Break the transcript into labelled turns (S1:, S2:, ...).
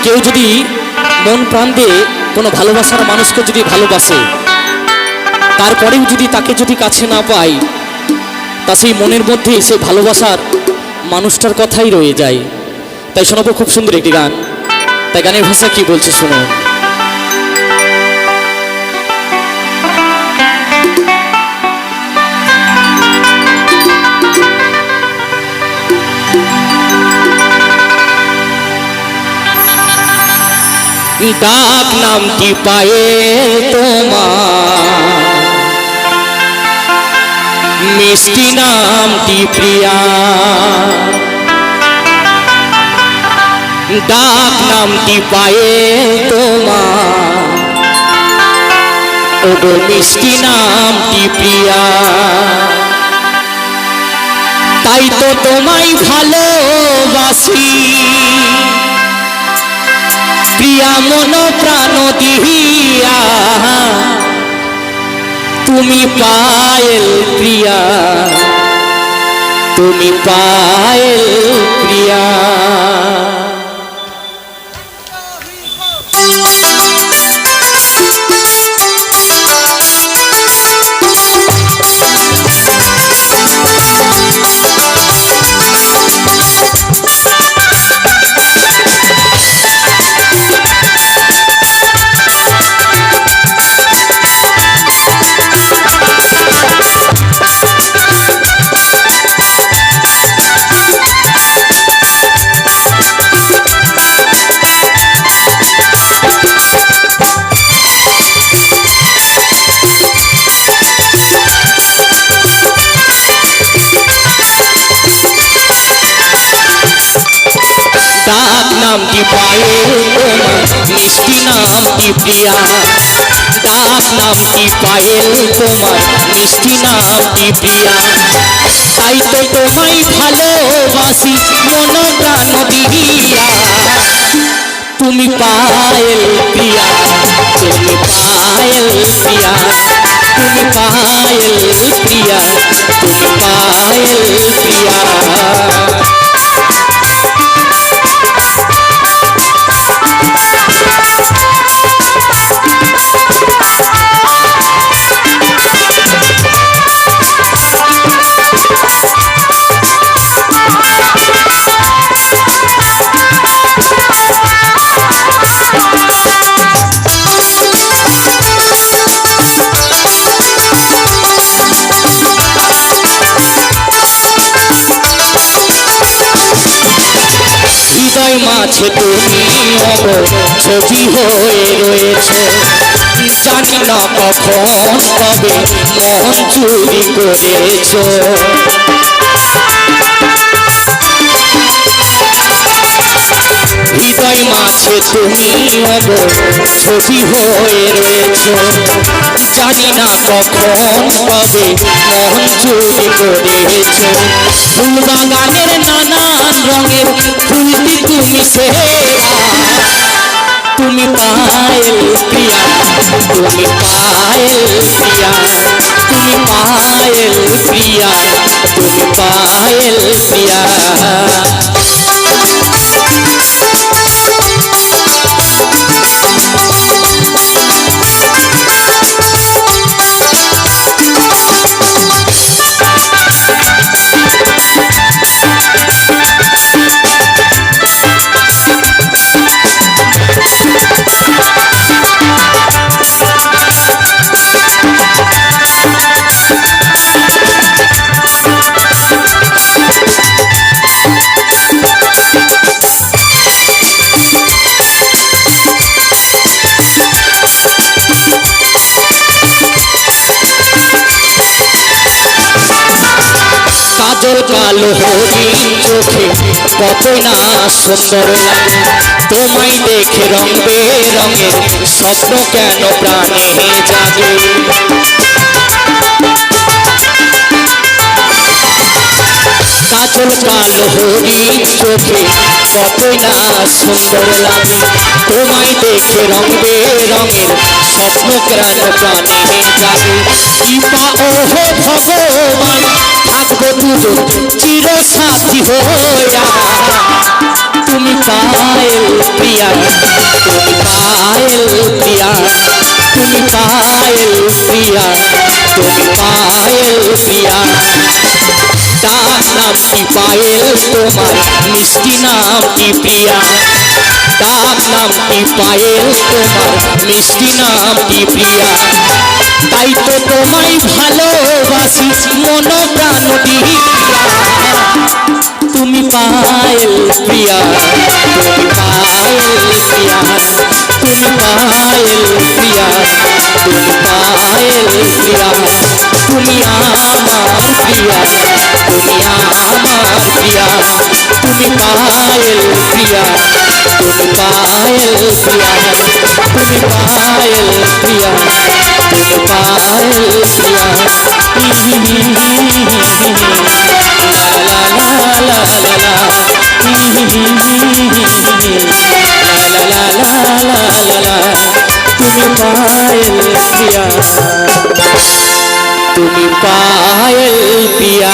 S1: কেউ যদি মন প্রাণ দিয়ে কোনো ভালোবাসার মানুষকে যদি ভালোবাসে, তারপরেও যদি তাকে যদি কাছে না পায়, তা সেই মনের মধ্যে সেই ভালোবাসার মানুষটার কথাই রয়ে যায়। তাই শোনাবো খুব সুন্দর একটি গান। তাই গানের ভাষা কি বলছে শোনো। ডাক নামটি পায়ে তোমার, মিষ্টি নামটি প্রিয়া। ডাক নামটি পায়ে তোমার, ওগো মিষ্টি নামটি প্রিয়া। তাই তো তোমায় ভালোবাসি প্রিয়া মন প্রাণ দিয়া। তুমি পায়েল প্রিয়া, তুমি পায়েল প্রিয়া। ডাক নামটি পায়ে তোমার, মিষ্টি নামটি প্রিয়া। ডাক নামটি পায়েল তোমার, মিষ্টি নামটি প্রিয়া। তাই তো তোমায় ভালোবাসি মন প্রাণ দিয়া। তুমি পায়েল প্রিয়া, তুমি পায়েল প্রিয়া, তুমি পায়েল প্রিয়া, তুমি পায়েল প্রিয়া। হৃদয় মাঝে তুমি ছবি হয়ে রয়েছে। জানি না কখন কবে মন চুরি করেছ। হৃদয় মাঝে তুমি ছবি হয়ে রয়েছ। জানি না কখন কবে মন চুরি করেছ। ফুল বাগানের নানান রঙের ফুলটি তুমি সেরা। তুমি পায়েল প্রিয়া, তুমি পায়েল প্রিয়া, তুমি পায়েল প্রিয়া, তুমি পায়েল প্রিয়া। কাজল কালো হরিণ চোখে কতই না সুন্দর লাগে। তোমায় দেখে রং বেরঙের স্বপ্ন কেন প্রাণে জাগে। কাজল কালো হরিণ চোখে কতই না সুন্দর লাগে। তোমায় দেখে রং বেরঙের স্বপ্ন কেন প্রাণে জাগে। কৃপা ওহো ভগবান, থাকবো দুজন চির সাথী হইয়া। তুমি পায়েল প্রিয়া, প্রিয়া ডাক নামটি পায়েল তোমার মিষ্টি নামটি প্রিয়া ডাক নামটি পায়েল তোমার মিষ্টি নামটি প্রিয়া তাই তো তোমায় ভালোবাসি মন প্রাণ দিয়া তুমি পায়েল প্রিয়া তুমি পায়েল প্রিয়া তুমি পায়েল প্রিয়া তুমি পায়েল প্রিয়া তুমি আমার প্রিয়া তুমি আমার প্রিয়া তুমি পায়েল প্রিয়া তুমি পায়েল প্রিয়া তুমি পায়েল প্রিয়া তুমি পায়েল প্রিয়া তুমি পায়েল প্রিয়া তুমি পায়েল প্রিয়া